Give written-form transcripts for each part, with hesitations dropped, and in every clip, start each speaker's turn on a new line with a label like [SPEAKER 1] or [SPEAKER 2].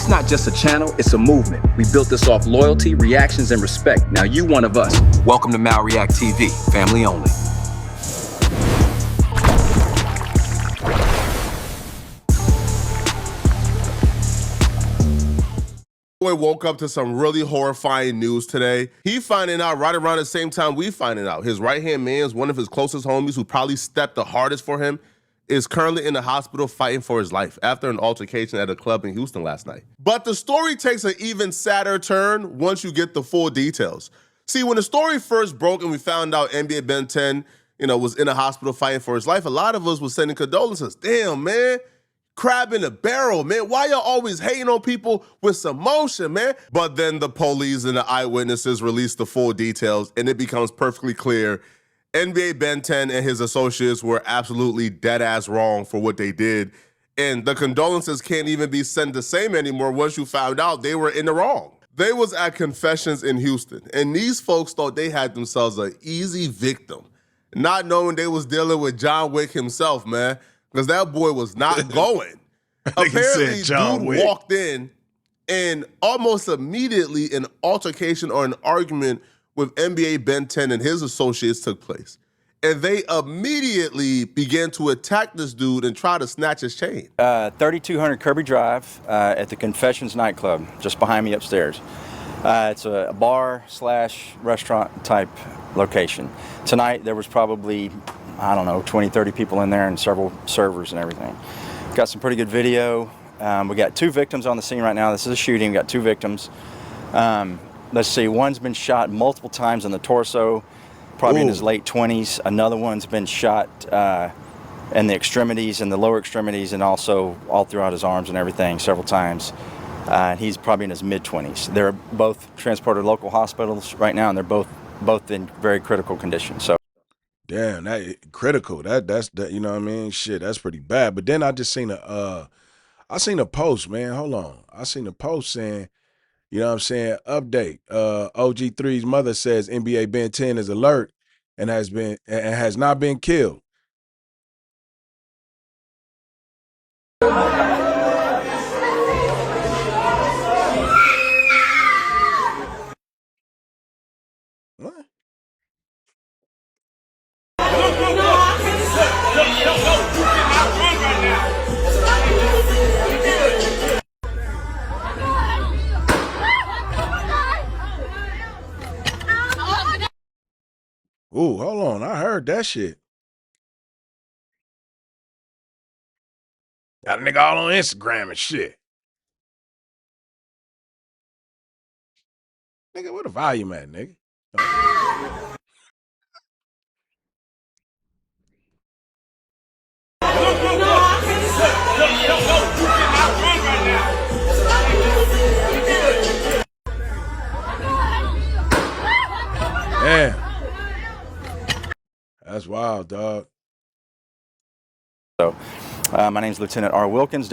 [SPEAKER 1] It's not just a channel, it's a movement. We built this off loyalty, reactions, and respect. Now you one of us. Welcome to MalreactTV, family only.
[SPEAKER 2] Boy woke up to some really horrifying news today. He finding out right around the same time we finding out. His right-hand man is one of his closest homies who probably stepped the hardest for him, is currently in the hospital fighting for his life after an altercation at a club in Houston last night. But the story takes an even sadder turn once you get the full details. See, when the story first broke and we found out NBA Ben 10, was in a hospital fighting for his life, a lot of us was sending condolences. Damn, man. Crab in a barrel, man. Why y'all always hating on people with some motion, man? But then the police and the eyewitnesses release the full details, and it becomes perfectly clear NBA Ben 10 and his associates were absolutely dead-ass wrong for what they did. And the condolences can't even be sent the same anymore once you found out they were in the wrong. They was at confessions in Houston, and these folks thought they had themselves an easy victim, not knowing they was dealing with John Wick himself, man. Because that boy was not going. Apparently, dude walked in and almost immediately an altercation or an argument with NBA Ben 10 and his associates took place. And they immediately began to attack this dude and try to snatch his chain.
[SPEAKER 3] 3200 Kirby Drive at the Confessions nightclub, just behind me upstairs. It's a bar/restaurant type location. Tonight there was probably, 20, 30 people in there and several servers and everything. Got some pretty good video. We got 2 victims on the scene right now. This is a shooting. We got 2 victims. Let's see, one's been shot multiple times in the torso, probably in his late 20s. Another one's been shot in the extremities, in the lower extremities, and also all throughout his arms and everything several times. He's probably in his mid-20s. They're both transported to local hospitals right now, and they're both in very critical condition. So.
[SPEAKER 4] Damn, that critical. That's you know what I mean? Shit, that's pretty bad. But then I just seen a post, man. Hold on. I seen a post saying, update. OG3's mother says NBA Ben 10 is alert and has not been killed. What? Ooh, hold on. I heard that shit. Got a nigga all on Instagram and shit. Nigga, where the volume at, nigga? Damn. That's wild, dog.
[SPEAKER 3] So, my name's Lieutenant R. Wilkins,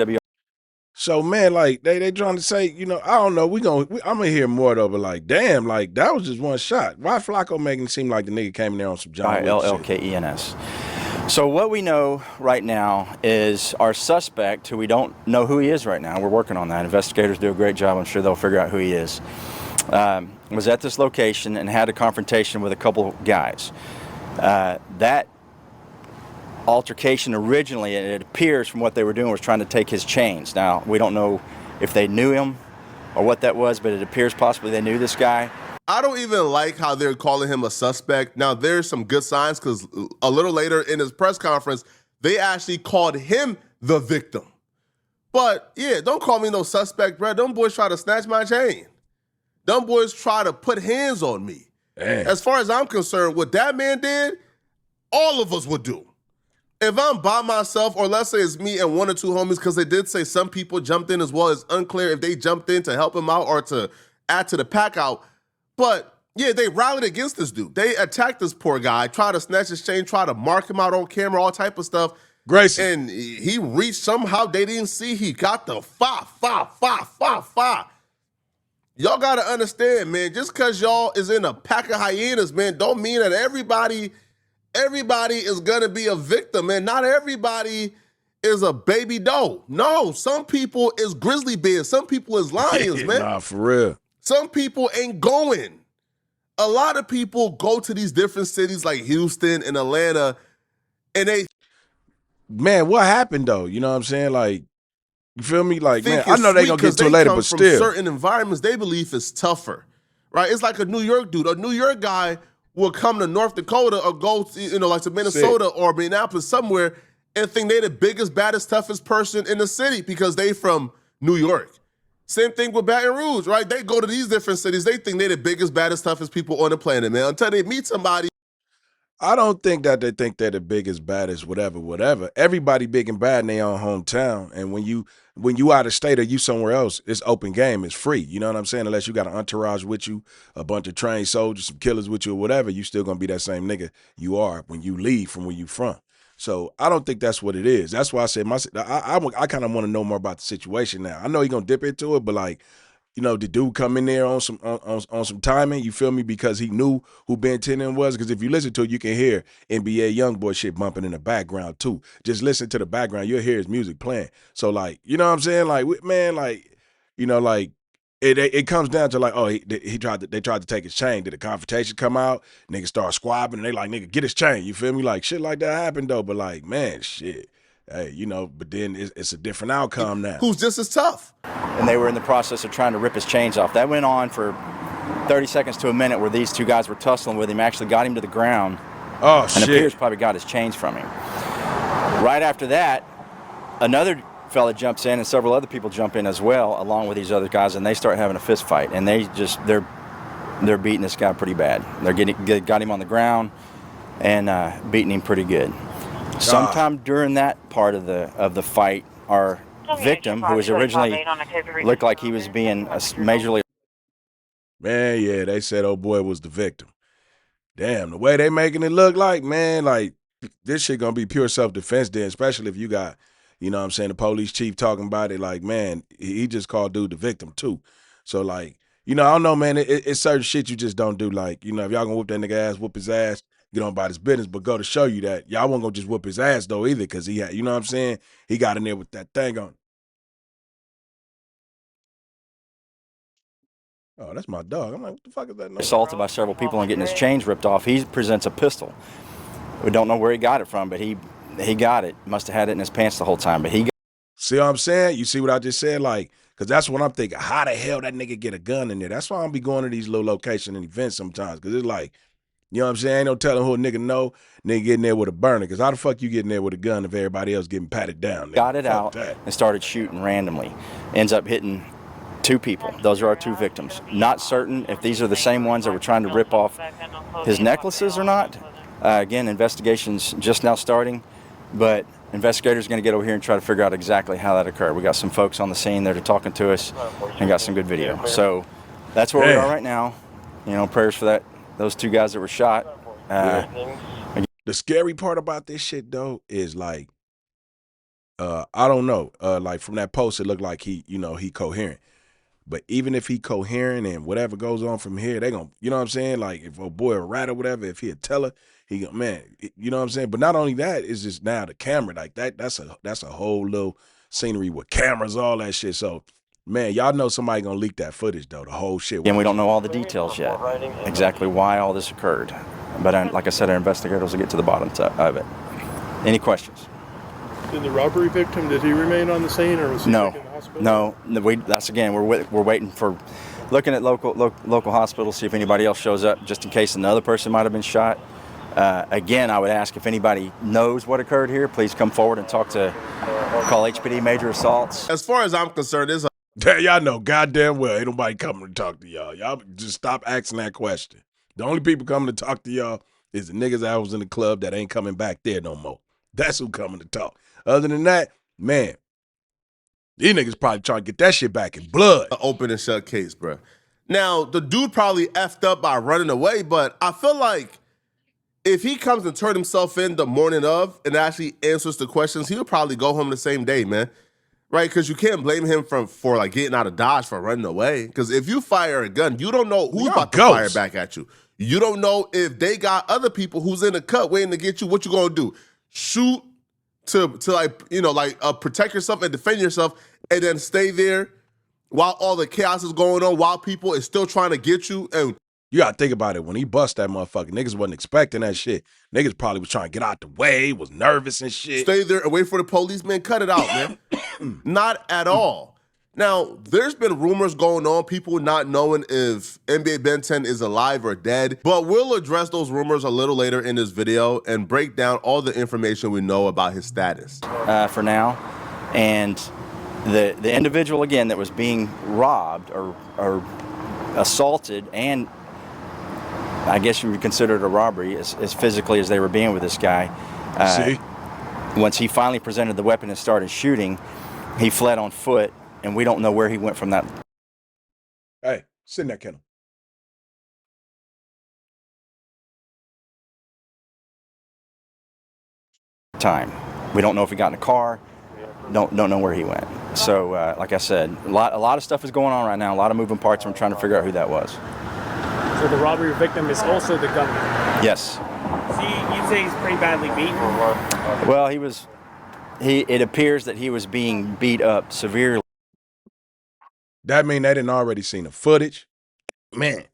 [SPEAKER 4] So, man, like, they trying to say, I don't know, I'm gonna hear more though, but like, damn, like, that was just one shot. Why Flacco making it seem like the nigga came in there on some John Wick shit?
[SPEAKER 3] ILLKENS. So what we know right now is our suspect, who we don't know who he is right now, we're working on that. Investigators do a great job. I'm sure they'll figure out who he is. Was at this location and had a confrontation with a couple guys. That altercation originally, it appears from what they were doing, was trying to take his chains. Now, we don't know if they knew him or what that was, but it appears possibly they knew this guy.
[SPEAKER 2] I don't even like how they're calling him a suspect. Now, there's some good signs because a little later in his press conference, they actually called him the victim. But, yeah, don't call me no suspect, bro. Them boys try to snatch my chain. Them boys try to put hands on me.
[SPEAKER 4] Damn.
[SPEAKER 2] As far as I'm concerned, what that man did, all of us would do. If I'm by myself, or let's say it's me and 1 or 2 homies, because they did say some people jumped in as well. It's unclear if they jumped in to help him out or to add to the pack out. But, yeah, they rallied against this dude. They attacked this poor guy, tried to snatch his chain, tried to mark him out on camera, all type of stuff.
[SPEAKER 4] Grayson.
[SPEAKER 2] And he reached somehow. They didn't see. He got the fa. Y'all got to understand, man, just because y'all is in a pack of hyenas, man, don't mean that everybody is going to be a victim, man. Not everybody is a baby doe. No, some people is grizzly bears. Some people is lions, man.
[SPEAKER 4] Nah, for real.
[SPEAKER 2] Some people ain't going. A lot of people go to these different cities like Houston and Atlanta, and they
[SPEAKER 4] Man, what happened though? You know what I'm saying? Like, you feel me? Like,
[SPEAKER 2] think
[SPEAKER 4] man, I know they
[SPEAKER 2] sweet
[SPEAKER 4] gonna get
[SPEAKER 2] 'cause
[SPEAKER 4] to it
[SPEAKER 2] they
[SPEAKER 4] later,
[SPEAKER 2] come
[SPEAKER 4] but
[SPEAKER 2] from
[SPEAKER 4] still.
[SPEAKER 2] certain environments, they believe is tougher, right? It's like a New York dude. A New York guy will come to North Dakota or go to, like to Minnesota or Minneapolis somewhere and think they the biggest, baddest, toughest person in the city because they from New York. Same thing with Baton Rouge, right? They go to these different cities. They think they the biggest, baddest, toughest people on the planet, man. Until they meet somebody.
[SPEAKER 4] I don't think that they think they're the biggest, baddest, whatever. Everybody big and bad in their own hometown. And when you out of state or you somewhere else, it's open game. It's free. You know what I'm saying? Unless you got an entourage with you, a bunch of trained soldiers, some killers with you or whatever, you still gonna be that same nigga you are when you leave from where you from. So I don't think that's what it is. That's why I said I kind of want to know more about the situation now. I know you're gonna dip into it, but like, you know, the dude come in there on some timing, you feel me? Because he knew who Ben 10 was. Because if you listen to it, you can hear NBA YoungBoy shit bumping in the background too. Just listen to the background, you'll hear his music playing. So like, you know what I'm saying? Like, man, like, you know, like it comes down to like, oh, they tried to take his chain. Did the confrontation come out? Niggas start squabbling, and they like, nigga, get his chain. You feel me? Like shit like that happened though. But like, man, shit. Hey, you know, but then it's a different outcome now.
[SPEAKER 2] Who's just as tough.
[SPEAKER 3] And they were in the process of trying to rip his chains off. That went on for 30 seconds to a minute where these two guys were tussling with him, actually got him to the ground.
[SPEAKER 4] Oh,
[SPEAKER 3] and
[SPEAKER 4] shit.
[SPEAKER 3] Appears probably got his chains from him. Right after that, another fella jumps in and several other people jump in as well, along with these other guys, and they start having a fist fight. And they're beating this guy pretty bad. Got him on the ground and beating him pretty good. Sometime during that part of the fight, our victim, who was originally looked like he was being majorly.
[SPEAKER 4] Man, yeah, they said old boy was the victim. Damn, the way they making it look like, man, like this shit gonna be pure self-defense then, especially if you got, you know what I'm saying, the police chief talking about it like, man, he just called dude the victim too. So like, you know, I don't know, man, it's certain shit you just don't do. Like, you know, if y'all gonna whoop that nigga ass, whoop his ass, get on about his business, but go to show you that y'all won't gonna just whoop his ass though either, because he had, you know what I'm saying, he got in there with that thing on. Oh, that's my dog. I'm like, what the fuck is that noise?
[SPEAKER 3] Assaulted by several people and getting his chains ripped off. He presents a pistol. We don't know where he got it from, but he got it. Must have had it in his pants the whole time, but he got.
[SPEAKER 4] See what I'm saying? You see what I just said? Like, because that's what I'm thinking. How the hell that nigga get a gun in there? That's why I'm be going to these little locations and events sometimes, because it's like, you know what I'm saying? Ain't no telling who a nigga know. Nigga getting there with a burner. Because how the fuck you getting there with a gun if everybody else getting patted down? Nigga?
[SPEAKER 3] Got it
[SPEAKER 4] fuck
[SPEAKER 3] out
[SPEAKER 4] that.
[SPEAKER 3] and started shooting randomly. Ends up hitting two people. Those are our two victims. Not certain if these are the same ones that were trying to rip off his necklaces or not. Again, investigation's just now starting, but investigators are going to get over here and try to figure out exactly how that occurred. We got some folks on the scene that are talking to us and got some good video. So that's where we are right now. You know, prayers for those two guys that were shot.
[SPEAKER 4] The scary part about this shit though is like, I don't know. Like from that post, it looked like he coherent. But even if he coherent and whatever goes on from here, they gonna, you know what I'm saying? Like if a boy a rat or whatever, if he a teller, he go, man, you know what I'm saying? But not only that, it's just now the camera, like that's a whole little scenery with cameras, all that shit. So man, y'all know somebody gonna leak that footage though, the whole shit.
[SPEAKER 3] And we don't know all the details yet, exactly why all this occurred. But like I said, our investigators will get to the bottom of it. Any questions?
[SPEAKER 5] Did the robbery victim, did he remain on the scene, or was he taken to the hospital?
[SPEAKER 3] No. That's again, we're waiting for, looking at local hospitals, see if anybody else shows up, just in case another person might have been shot. Again, I would ask if anybody knows what occurred here, please come forward and call HPD Major Assaults.
[SPEAKER 2] As far as I'm concerned, there's
[SPEAKER 4] y'all know goddamn well ain't nobody coming to talk to y'all. Y'all just stop asking that question. The only people coming to talk to y'all is the niggas that was in the club that ain't coming back there no more. That's who coming to talk. Other than that, man, these niggas probably trying to get that shit back in blood.
[SPEAKER 2] an open and shut case, bro. Now, the dude probably effed up by running away, but I feel like if he comes and turn himself in the morning of and actually answers the questions, he'll probably go home the same day, man. Right? Because you can't blame him for like getting out of Dodge for running away. Because if you fire a gun, you don't know who's about to fire back at you. You don't know if they got other people who's in the cut waiting to get you. What you gonna do? Shoot to like, you know, like protect yourself and defend yourself, and then stay there while all the chaos is going on, while people is still trying to get you. And
[SPEAKER 4] you gotta think about it. When he bust that motherfucker, niggas wasn't expecting that shit. Niggas probably was trying to get out the way, was nervous and shit.
[SPEAKER 2] Stay there and wait for the police, man. Cut it out, man. Not at all. Now, there's been rumors going on, people not knowing if NBA Ben 10 is alive or dead, but we'll address those rumors a little later in this video and break down all the information we know about his status.
[SPEAKER 3] For now, and the individual, again, that was being robbed or assaulted, and I guess you would consider it a robbery as physically as they were being with this guy. Once he finally presented the weapon and started shooting, he fled on foot, and we don't know where he went from that.
[SPEAKER 4] Hey, sit in that kennel.
[SPEAKER 3] Time. We don't know if he got in a car. Don't know where he went. So, like I said, a lot of stuff is going on right now. A lot of moving parts. I'm trying to figure out who that was.
[SPEAKER 6] So the robbery victim is also the gunman?
[SPEAKER 3] Yes.
[SPEAKER 6] So you'd say he's pretty badly beaten?
[SPEAKER 3] Well, it appears that he was being beat up severely.
[SPEAKER 4] That mean they didn't already seen the footage? Man.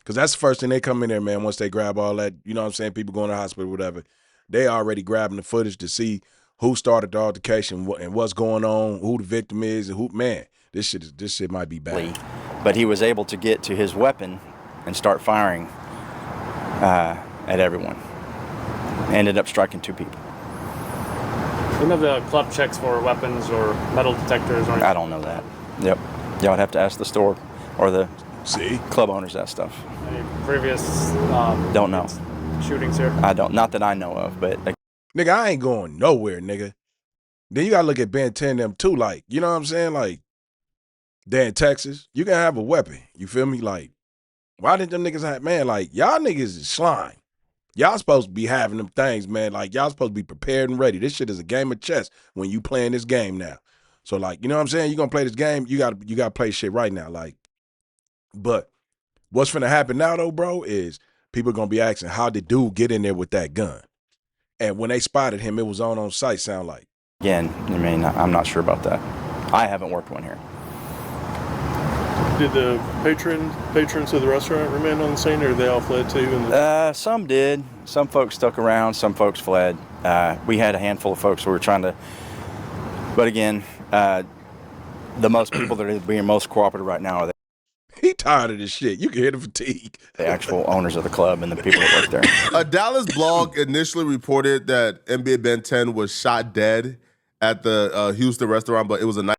[SPEAKER 4] Because that's the first thing they come in there, man, once they grab all that, you know what I'm saying, people going to the hospital, whatever. They already grabbing the footage to see who started the altercation and what's going on, who the victim is, and who, man, this shit might be bad.
[SPEAKER 3] But he was able to get to his weapon and start firing at everyone. Ended up striking 2 people.
[SPEAKER 6] You know the club checks for weapons or metal detectors? Or
[SPEAKER 3] I don't know that. Yep. Y'all would have to ask the store or the club owners that stuff.
[SPEAKER 6] Any previous
[SPEAKER 3] don't know
[SPEAKER 6] shootings here?
[SPEAKER 3] I don't. Not that I know of, but
[SPEAKER 4] nigga, I ain't going nowhere, nigga. Then you gotta look at Ben 10 them too, like, you know what I'm saying? Like, they're in Texas. You can have a weapon. You feel me? Like, why didn't them niggas have, man, like, y'all niggas is slime. Y'all supposed to be having them things, man. Like, y'all supposed to be prepared and ready. This shit is a game of chess when you playing this game now. So, like, you know what I'm saying? You gonna play this game, you gotta play shit right now. Like, but what's finna happen now, though, bro, is people gonna be asking, how did dude get in there with that gun? And when they spotted him, it was on site, sound like.
[SPEAKER 3] Again, I mean, I'm not sure about that. I haven't worked one here.
[SPEAKER 5] Did the patrons of the restaurant remain on the scene, or they all fled too?
[SPEAKER 3] Some did. Some folks stuck around. Some folks fled. We had a handful of folks who were trying to. But again, the most people that are being most cooperative right now are
[SPEAKER 4] he tired of this shit. You can hear the fatigue.
[SPEAKER 3] The actual owners of the club and the people that work there.
[SPEAKER 2] A Dallas blog initially reported that NBA Ben 10 was shot dead at the Houston restaurant, but it was a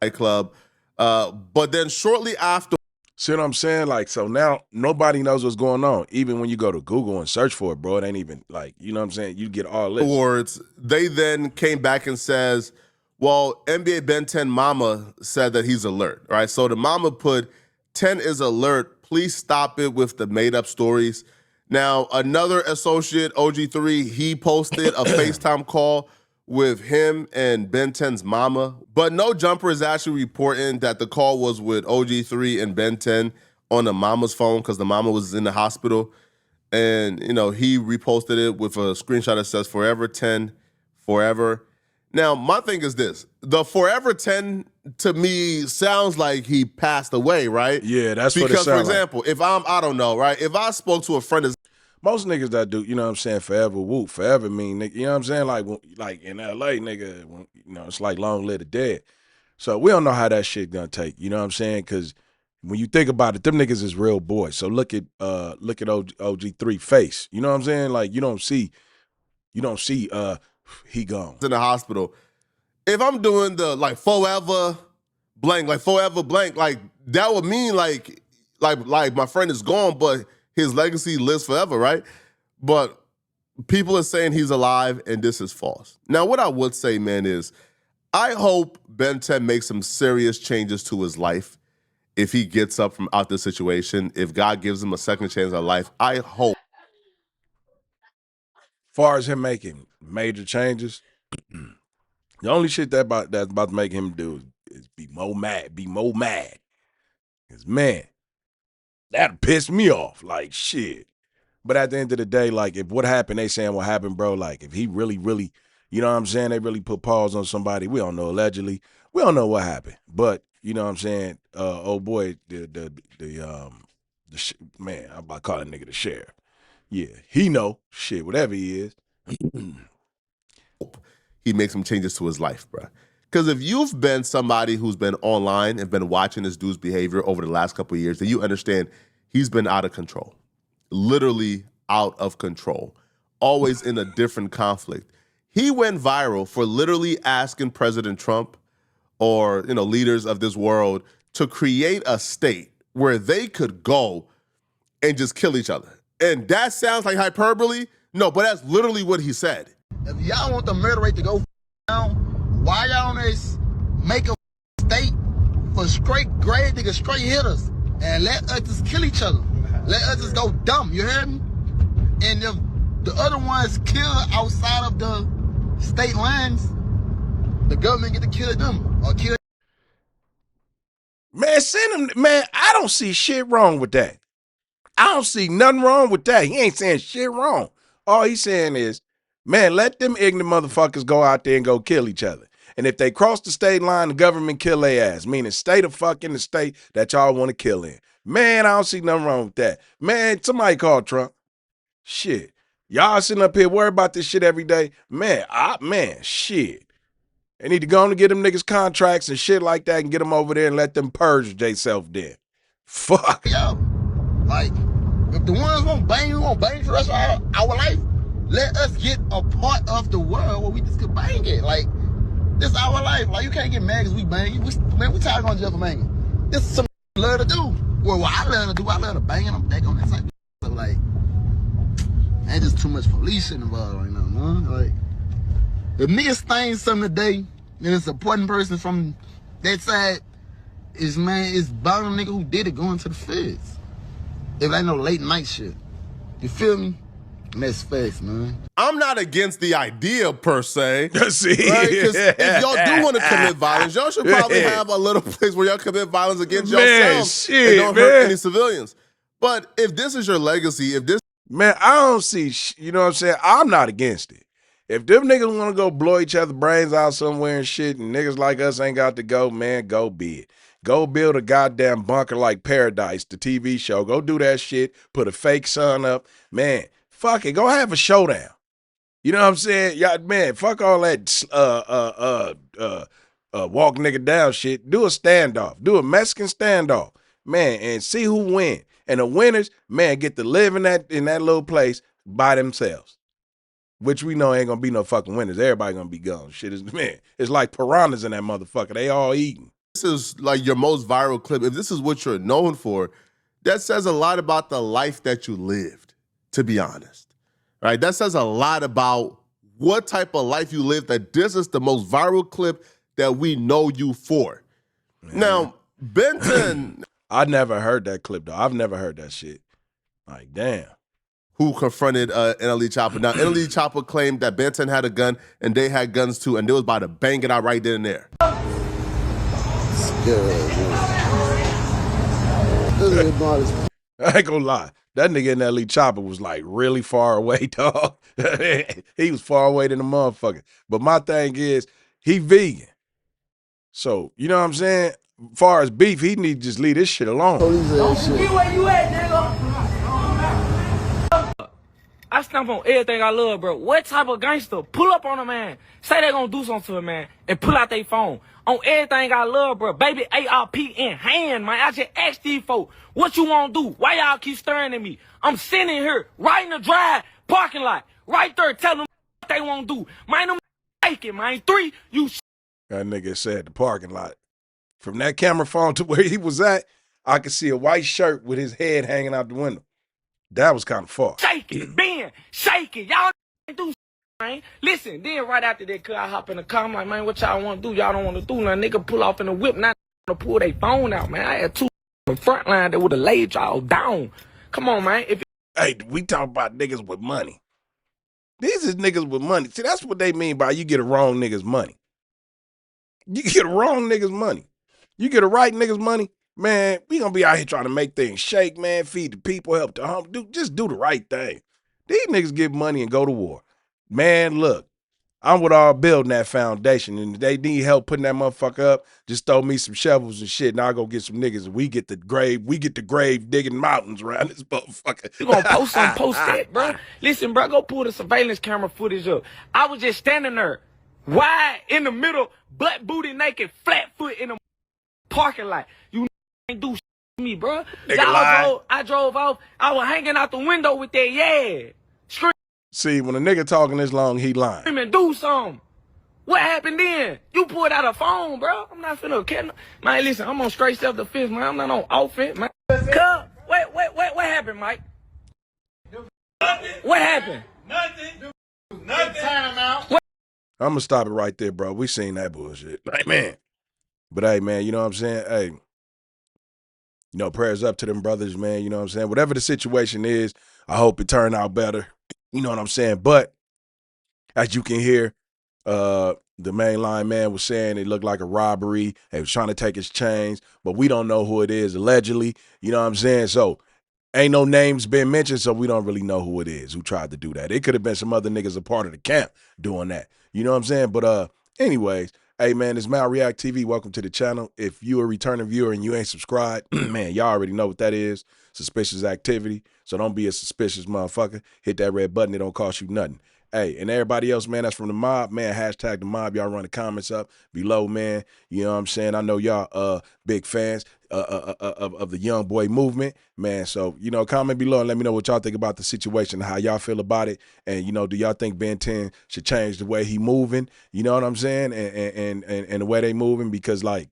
[SPEAKER 2] nightclub. But then shortly after.
[SPEAKER 4] See what I'm saying? Like, so now nobody knows what's going on. Even when you go to Google and search for it, bro, it ain't even like, you know what I'm saying? You get all this.
[SPEAKER 2] Words. They then came back and says, well, NBA Ben 10 mama said that he's alert, right? So the mama put 10 is alert. Please stop it with the made up stories. Now, another associate, OG3, he posted a FaceTime call with him and Ben 10's mama. But No Jumper is actually reporting that the call was with OG3 and Ben 10 on the mama's phone because the mama was in the hospital. And, you know, he reposted it with a screenshot that says, Forever 10, forever. Now, my thing is this. The Forever 10, to me, sounds like he passed away, right?
[SPEAKER 4] Yeah, that's what it
[SPEAKER 2] Because, for
[SPEAKER 4] sounds
[SPEAKER 2] example,
[SPEAKER 4] like.
[SPEAKER 2] if I don't know, right? If I spoke to a friend of
[SPEAKER 4] most niggas that do, you know what I'm saying, forever, whoop, forever mean, nigga, you know what I'm saying? Like in LA, nigga, you know, it's like long live the dead. So we don't know how that shit gonna take, you know what I'm saying? Because when you think about it, them niggas is real boys. So look at OG3 face, you know what I'm saying? Like you don't see he gone.
[SPEAKER 2] in the hospital. If I'm doing the like forever blank, like that would mean like my friend is gone, but his legacy lives forever, right? But people are saying he's alive, and this is false. Now, what I would say, man, is I hope Ben 10 makes some serious changes to his life if he gets up from out this situation. If God gives him a second chance at life, I hope.
[SPEAKER 4] Far as him making major changes, the only shit that's about to make him do is be more mad. Because, man, that'd piss me off. Like, shit. But at the end of the day, like, if what happened, they saying what happened, bro, like, if he really, You know what I'm saying? They really put paws on somebody. We don't know, allegedly. We don't know what happened. But, you know what I'm saying? Old boy, man, I'm about to call that nigga the sheriff. Yeah, he know. Shit, whatever he is.
[SPEAKER 2] He makes some changes to his life, bro. Because if you've been somebody who's been online and been watching this dude's behavior over the last couple of years, then you understand he's been out of control. Literally out of control. Always in a different conflict. He went viral for literally asking President Trump or leaders of this world to create a state where they could go and just kill each other. And that sounds like hyperbole. No, but that's literally what he said.
[SPEAKER 7] If y'all want the murder rate to go down, why y'all on this make a state for straight grade niggas, straight hitters, and let us just kill each other? Let us just go dumb, you hear me? And if the other ones kill outside of the state lines, the government get to kill them or kill.
[SPEAKER 4] Man, send him, man, I don't see shit wrong with that. I don't see nothing wrong with that. He ain't saying shit wrong. All he's saying is, man, let them ignorant motherfuckers go out there and go kill each other. And if they cross the state line, the government kill their ass, meaning stay the fuck in the state that y'all want to kill in. Man, I don't see nothing wrong with that. Man, somebody call Trump. Shit. Y'all sitting up here worried about this shit every day. Man, shit. They need to go on and get them niggas contracts and shit like that and get them over there and let them purge themselves there. Fuck.
[SPEAKER 7] Yo, like, if the ones won't bang, we won't bang for the rest of our life. Let us get a part of the world where we just could bang it. Like, this is our life. Like, you can't get mad because we bang. We tired of going to jail for banging. This is some love to do. Well, what I love to do, I love to bang and I'm back on that type of so, like, ain't just too much police shit involved right now, man. Like, if niggas think something today, and it's a important person from that side, it's about a nigga who did it going to the feds. If ain't no late night shit. You feel me? And that's facts, man.
[SPEAKER 2] I'm not against the idea per se.
[SPEAKER 4] See?
[SPEAKER 2] Right? Because if y'all do want to commit violence, y'all should probably have a little place where y'all commit violence against yourselves and don't hurt any civilians. But if this is your legacy, if this...
[SPEAKER 4] Man, I don't see, you know what I'm saying? I'm not against it. If them niggas want to go blow each other brains out somewhere and shit and niggas like us ain't got to go, man, go be it. Go build a goddamn bunker like Paradise, the TV show. Go do that shit. Put a fake sun up. Man, fuck it. Go have a showdown. You know what I'm saying? Yeah, man, fuck all that walk nigga down shit. Do a standoff. Do a Mexican standoff. Man, and see who win. And the winners, man, get to live in that little place by themselves. Which we know ain't gonna be no fucking winners. Everybody gonna be gone. Shit is, man, it's like piranhas in that motherfucker. They all eating.
[SPEAKER 2] This is like your most viral clip. If this is what you're known for, that says a lot about the life that you lived, to be honest. Right? That says a lot about what type of life you lived, that this is the most viral clip that we know you for. Man. Now, Benton...
[SPEAKER 4] I never heard that clip, though. I've never heard that shit. Like, damn.
[SPEAKER 2] Who confronted NLE Chopper. Now, NLE Chopper claimed that Benton had a gun and they had guns too, and they was about to bang it out right then and there.
[SPEAKER 4] I ain't gonna lie. That nigga NLE Chopper was like really far away, dog. He was far away than the motherfucker. But my thing is, he vegan. So, you know what I'm saying? As far as beef, he need to just leave this shit alone.
[SPEAKER 8] Don't forget where you at, nigga. I stamp on everything I love, bro. What type of gangster pull up on a man, say they gonna do something to a man, and pull out their phone? On everything I love, bro. Baby ARP in hand, man. I just asked these folks, what you wanna do? Why y'all keep staring at me? I'm sitting here, right in the drive, parking lot, right there, telling them what they wanna do. Man, them faking, man. 3, you
[SPEAKER 4] that nigga said the parking lot. From that camera phone to where he was at, I could see a white shirt with his head hanging out the window. That was kind of far.
[SPEAKER 8] Shake it, Ben, shake it. Y'all do man. Listen, then right after that, cause I hop in the car, I'm like, man, what y'all want to do? Y'all don't want to do nothing. Nigga pull off in the whip, not to pull their phone out, man. I had 2 in the front line that would have laid y'all down. Come on, man.
[SPEAKER 4] Hey, we talk about niggas with money. These is niggas with money. See, that's what they mean by you get a wrong nigga's money. You get a wrong nigga's money. You get a right nigga's money, man, we gonna be out here trying to make things shake, man, feed the people, help the home, just do the right thing. These niggas get money and go to war. Man, look, I'm with all building that foundation, and if they need help putting that motherfucker up, just throw me some shovels and shit, and I'll go get some niggas, and we get the grave digging mountains around this motherfucker.
[SPEAKER 8] You gonna post something, post that, bro. Listen, bro, go pull the surveillance camera footage up. I was just standing there, wide in the middle, butt booty naked, flat foot in the parking lot. You ain't do shit to me, bro. I drove off. I was hanging out the window with that, yeah.
[SPEAKER 4] See, when a nigga talking this long, he lying.
[SPEAKER 8] Screaming, do something. What happened then? You pulled out a phone, bro. I'm not finna catch. Man, listen, I'm on straight self-defense, man. I'm not on offense, man. What happened, Mike? Nothing. What happened? Nothing. Time out.
[SPEAKER 4] I'm gonna stop it right there, bro. We seen that bullshit. Hey, man. But hey, man, you know what I'm saying? Hey, you know, prayers up to them brothers, man. You know what I'm saying? Whatever the situation is, I hope it turned out better. You know what I'm saying? But as you can hear, the mainline man was saying it looked like a robbery. They was trying to take his chains, but we don't know who it is, allegedly. You know what I'm saying? So ain't no names been mentioned, so we don't really know who it is who tried to do that. It could have been some other niggas a part of the camp doing that. You know what I'm saying? But anyways, hey man, it's MalreactTV. Welcome to the channel. If you a returning viewer and you ain't subscribed, man, y'all already know what that is. Suspicious activity. So don't be a suspicious motherfucker. Hit that red button. It don't cost you nothing. Hey, and everybody else, man, that's from the mob, man, hashtag the mob. Y'all run the comments up below, man. You know what I'm saying? I know y'all big fans of the young boy movement, man. So, you know, comment below and let me know what y'all think about the situation, how y'all feel about it. And, you know, do y'all think Ben 10 should change the way he moving? You know what I'm saying? And the way they moving, because, like,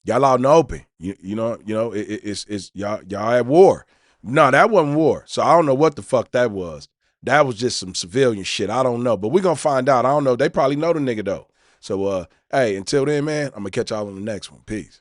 [SPEAKER 4] y'all out in the open. You know, it's y'all at war. No, that wasn't war. So I don't know what the fuck that was. That was just some civilian shit. I don't know. But we're going to find out. I don't know. They probably know the nigga, though. So, hey, until then, man, I'm going to catch y'all on the next one. Peace.